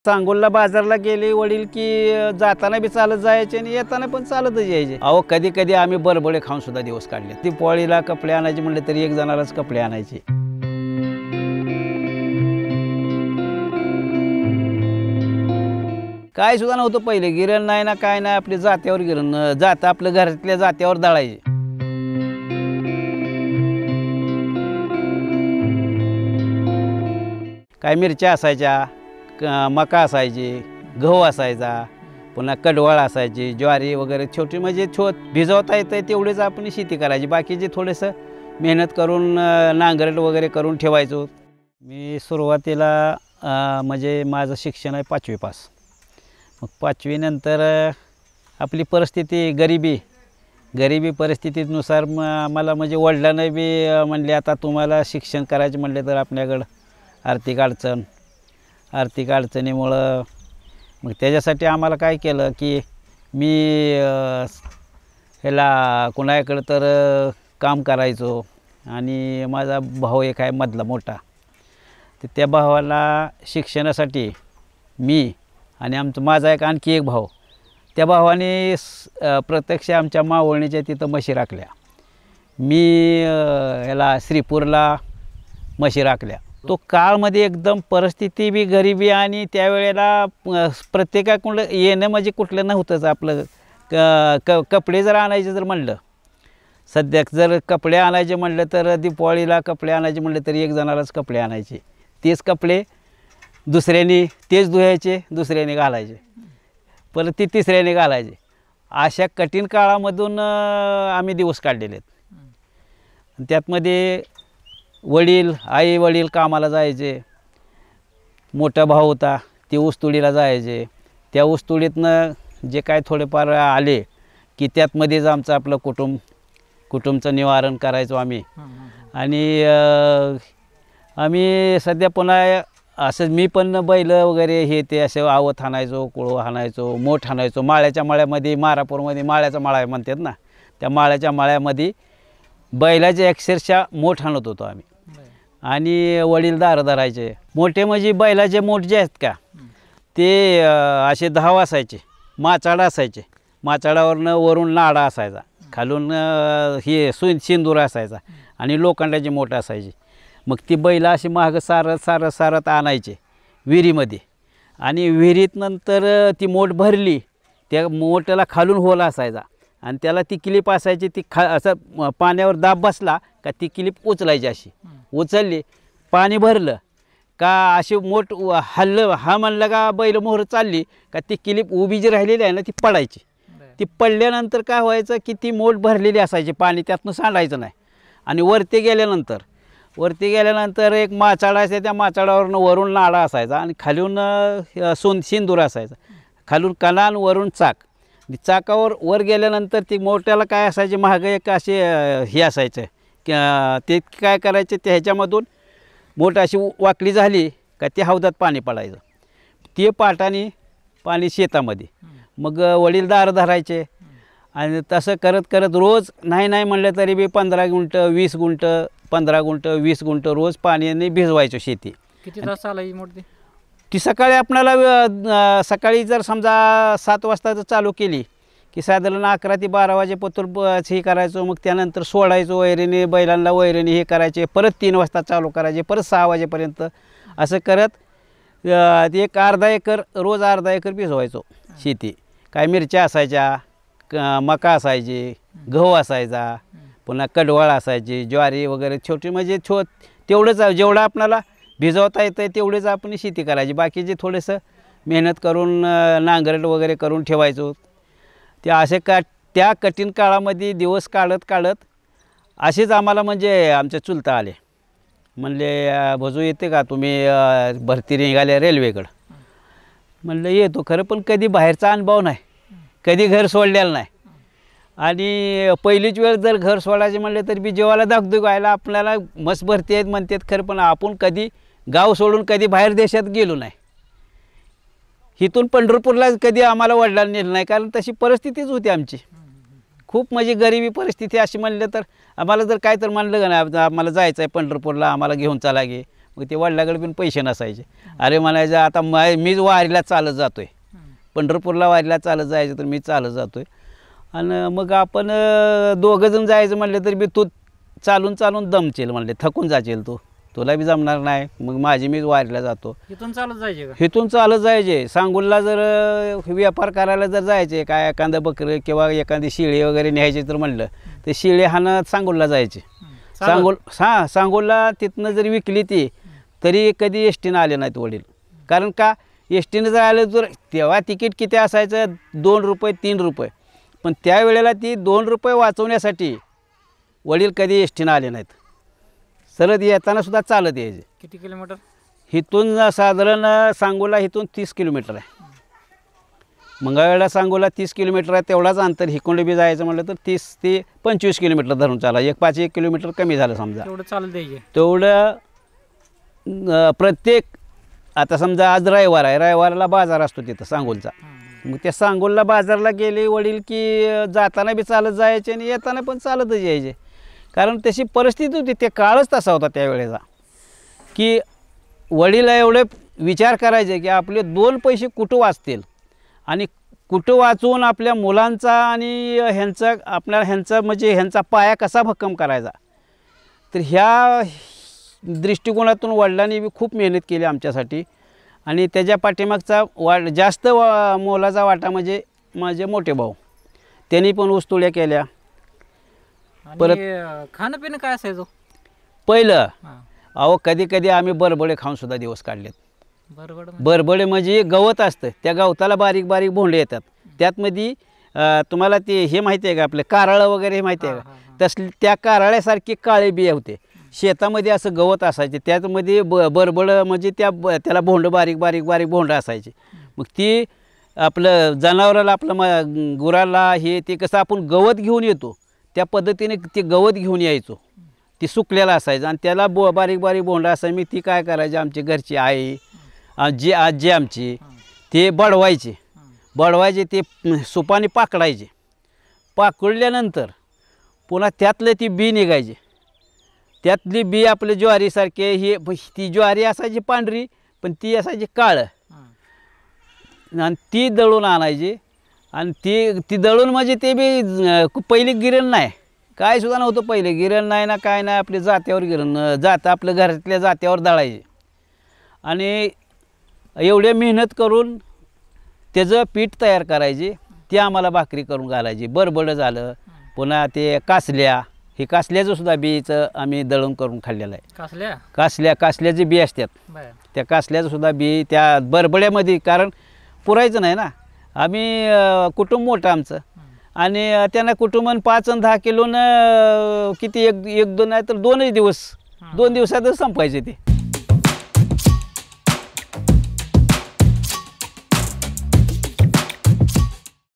सांगोलला बाजारला गेले वडील की जाताना बी चालत जायचे आणि येताना पण चालतच यायचे। अहो कधी कधी आम्ही बरबडे खाऊन सुद्धा दिवस काढले। ती पोळीला कपडे आणायचे म्हणले तरी एक जणालाच कपडे आणायचे। काय सुद्धा नव्हतं पहिले, गिरण नाही ना काय नाही, आपली जात्यावर गिरण जात आपल्या घरातल्या जात्यावर दळायचे। काय मिरच्या असायच्या, मका असायची, गहू असायचा, पुन्हा कडवळ असायची, ज्वारी वगैरे छोटी म्हणजे भिजवता येते तेवढेच आपण शेती करायची। बाकीचे थोडेसं मेहनत करून नांगरट वगैरे करून ठेवायचो। मी सुरुवातीला म्हणजे माझं शिक्षण आहे 5वी पास। मग 5वी नंतर आपली परिस्थिती गरिबी परिस्थितीनुसार मला म्हणजे वडिलांनी बी म्हणले आता तुम्हाला शिक्षण करायचं म्हणले तर आपल्याकडं आर्थिक अडचणीमुळं मग त्याच्यासाठी आम्हाला काय केलं की मी ह्याला कुणाकडं तर काम करायचो। आणि माझा भाऊ एक आहे मधला मोठा, तर त्या भावाला शिक्षणासाठी मी आणि माझा आणखी एक भाऊ, त्या भावाने प्रत्यक्ष आमच्या मावळणीच्या तिथं म्हशी राखल्या। मी ह्याला श्रीपूरला म्हशी राखल्या। तो काळमध्ये एकदम परिस्थिती बी गरिबी आणि त्यावेळेला प्रत्येकाकडं येणं म्हणजे कुठलं नव्हतंच आपलं। कपडे जर आणायचे जर म्हणलं, सध्या जर कपडे आणायचे म्हणलं तर दिवाळीला कपडे आणायचे म्हणलं तरी एक जणालाच कपडे आणायचे। तेच कपडे दुसऱ्याने तेच धुवायचे, दुसऱ्याने घालायचे, परत ती तिसऱ्याने घालायचे। अशा कठीण काळामधून आम्ही दिवस काढलेले आहेत। त्यातमध्ये आई वडील कामाला जायचे। मोठा भाऊ होता ते ऊसतोडीला जायचे। त्या ऊसतोडीतनं जे काय थोडेफार आले की त्यातमध्येच आमचं आपलं कुटुंबचं निवारण करायचो आम्ही। आणि आम्ही सध्या पुन्हा असं मी पण बैल वगैरे हे ते असे आवत हाणायचो, कुळव हाणायचो, मोठ हाणायचो। माळ्याच्या माळ्यामध्ये, मारापूरमध्ये माळ्याचा माळा म्हणतात ना, त्या माळ्याच्या माळ्यामध्ये बैलाचे अक्षरशः मोठ हाणत होतो आम्ही। आणि वडील दार धरायचे। मोठे म्हणजे बैलाचे मोठ जे आहेत का ते असे 10 असायचे, माचाडा असायचे। माचाडावरनं वरून नाडा असायचा, खालून हे सिंदूर असायचा आणि लोखंडाची मोठ असायची। मग ती बैला अशी मागं सारत आणायचे विहिरीमध्ये। आणि विहिरीत नंतर ती मोठ भरली, त्या मोठ्याला खालून होल असायचा आणि त्याला ती क्लिप असायची। ती असं पाण्यावर दाब बसला का ती क्लिप उचलायची, अशी उचलली पाणी भरलं का अशी मोठ हल्लं हा म्हणलं का बैल मोहर चालली का ती क्लिप उभी जी राहिलेली आहे ना ती पडायची। ती पडल्यानंतर काय व्हायचं की ती मोठ भरलेली असायची, पाणी त्यातनं सांडायचं नाही। आणि वरती गेल्यानंतर एक माचाडा असायचा, त्या माचाडावरनं वरून नाडा असायचा आणि खालून सिंदूर असायचा, खालून कणान वरून चाक। चाकावर वर गेल्यानंतर ती मोठ्याला काय असायचे महाग एक असे हे असायचं, ते काय करायचे ते ह्याच्यामधून मोठ अशी वाकडी झाली का ते हौदात पाणी पडायचं, ते पाटाने पाणी शेतामध्ये। मग वडील दार धरायचे आणि तसं करत करत रोज नाही म्हणलं तरी बी 15 गुंठ 20 गुंठ 15 गुंठ 20 गुंठ रोज पाण्याने भिजवायचो शेती। किती तास चालायची मोठी ती सकाळी आपल्याला सकाळी जर समजा 7 वाजता जर चालू केली की साधारण 11 ते 12 वाजेपर्यंत हे करायचो। मग त्यानंतर सोडायचो वैरणीने, बैलांना वैरणी हे करायचे, परत 3 वाजता चालू करायचे, परत 6 वाजेपर्यंत असं करत एक अर्धा एकर रोज अर्धा एकर भिजवायचो शेती। काय मिरच्या असायच्या, मका असायची, गहू असायचा, पुन्हा कडवळ असायची, ज्वारी वगैरे छोटी म्हणजे तेवढंच जेवढं आपल्याला भिजवता येतं तेवढेच आपण शेती करायची। बाकीचे थोडंसं मेहनत करून नांगरट वगैरे करून ठेवायचो। ते असे त्या कठीण काळामध्ये दिवस काढत असेच आम्हाला म्हणजे आमचे चुलता आले, म्हणले भजू येते का तुम्ही भरती निघाले रेल्वेकडं? म्हणलं येतो खरं, पण कधी बाहेरचा अनुभव नाही, कधी घर सोडलेलं नाही। आणि पहिलीच वेळ जर घर सोडायचे म्हणले तरी बी जेवायला धाकधूक व्हायला, आपल्याला मस्त भरती आहेत म्हणतात खरं, पण आपण कधी गाव सोडून कधी बाहेर देशात गेलो नाही। इथून पंढरपूरला कधी आम्हाला वडिलांनी नेलं नाही, कारण तशी परिस्थितीच होती आमची। खूप म्हणजे गरिबी परिस्थिती अशी म्हणलं तर आम्हाला जर काय तर म्हणलं का नाही आम्हाला जायचं आहे पंढरपूरला, आम्हाला घेऊन चला गे, मग ते वडिलाकडे पण पैसे नसायचे. अरे म्हणायचं आता मीच वारीला चालत जातो आहे, पंढरपूरला वारीला चालत जायचं तर मी चालत जातो आहे. आणि मग आपण दोघंजण जायचं म्हटलं तरी बी तू चालून चालून दमचेल म्हणले, थकून जाचेल तू, तुला बी जमणार नाही. मग माझी मीच वारीला जातो. इथून चालत जायचे का? इथून चालत जायचे. सांगोलला जर व्यापार करायला जर जायचे, काय एखादं बकरं किंवा एखादी शिळी वगैरे न्यायची तर म्हणलं ते शिळे हाणत सांगोलला जायचे. सांगोलला तिथनं जरी विकली ती तरी कधी एस टीनं आले नाहीत वडील. कारण का एस टीनं जर आलं तर तेव्हा तिकीट किती असायचं, 2 रुपये 3 रुपये. पण त्यावेळेला ती 2 रुपये वाचवण्यासाठी वडील कधी एस टीनं आले नाहीत. सरळ येताना सुद्धा चालत यायचे. किती किलोमीटर? इथून साधारण सांगोला इथून 30 किलोमीटर आहे. मंगळवेढा सांगोला 30 किलोमीटर आहे. तेवढाच अंतर हिकोंड बी जायचं म्हटलं तर 30 ते 25 किलोमीटर धरून चाला. 1 किलोमीटर कमी झालं समजा. तेवढं चालत द्यायचे. तेवढं प्रत्येक, आता समजा आज रविवार आहे, रविवारला बाजार असतो तिथं सांगोलचा. मग त्या सांगोलला बाजारला गेले वडील की जाताना बी चालत जायचे आणि येताना पण चालतच यायचे. कारण तशी परिस्थिती होती, ते काळच तसा होता त्यावेळेचा की वडील एवढे विचार करायचे की आपले 2 पैसे कुठं वाचतील आणि कुठं वाचवून आपल्या मुलांचा आणि ह्यांचा म्हणजे ह्यांचा पाया कसा भक्कम करायचा. तर ह्या दृष्टिकोनातून वडिलांनी बी खूप मेहनत केली आमच्यासाठी. आणि त्याच्या पाठीमागचा जास्त मोलाचा वाटा म्हणजे माझे मोठे भाऊ, त्यांनी पण ऊसतोड्या केल्या. परत खाणं पिणं काय असायचं पहिलं? अहो कधी कधी आम्ही बरबडे खाऊन सुद्धा दिवस काढलेत. बरबडे म्हणजे गवत असतं, त्या गवताला बारीक बारीक भोंडे येतात. त्यातमध्ये तुम्हाला ते हे माहिती आहे का, आपलं कारळं वगैरे हे माहिती आहे का, त्या कारळ्यासारखे काळे बिया होते. शेतामध्ये असं गवत असायचे, त्यामध्ये बरबडं म्हणजे त्याला भोंड बारीक बारीक बारीक भोंड असायचे. मग ती आपलं जनावराला आपलं गुराला हे ते कसं आपण गवत घेऊन येतो त्या पद्धतीने ते गवत घेऊन यायचो. ती सुकलेला असायचं आणि त्याला बारीक बारीक भोंड असायची. मी ती काय करायची, आमची घरची आई आजी आमची ते बडवायचे ते सुपाने पाकडायचे. पाकडल्यानंतर पुन्हा त्यातलं ती बी निघायची. त्यातली बी आपले ज्वारीसारखे हे, ती ज्वारी असायची पांढरी पण ती असायची काळं. आणि ती दळून आणायची. आणि ती दळून म्हणजे ते बी पहिली गिरण नाही, काय सुद्धा नव्हतं पहिले, गिरण नाही ना काय नाही, आपली जात्यावर गिरण आपल्या घरातल्या जात्यावर दळायचे. आणि एवढे मेहनत करून त्याचं पीठ तयार करायचे, ते आम्हाला भाकरी करून घालायची. बरबडं झालं, पुन्हा ते कासल्या, हे कासल्याचं सुद्धा बीचं आम्ही दळून करून खाल्लेलं आहे. कासल्याचे बी असतात, त्या कासल्याचं सुद्धा बी त्या बरबड्यामध्ये, कारण पुरायचं नाही ना. आम्ही कुटुंब मोठं आमचं आणि त्यांना कुटुंबानं 5 आणि 10 किलोनं किती 1-2 नाही तर 2 दिवसातच संपायचे ते.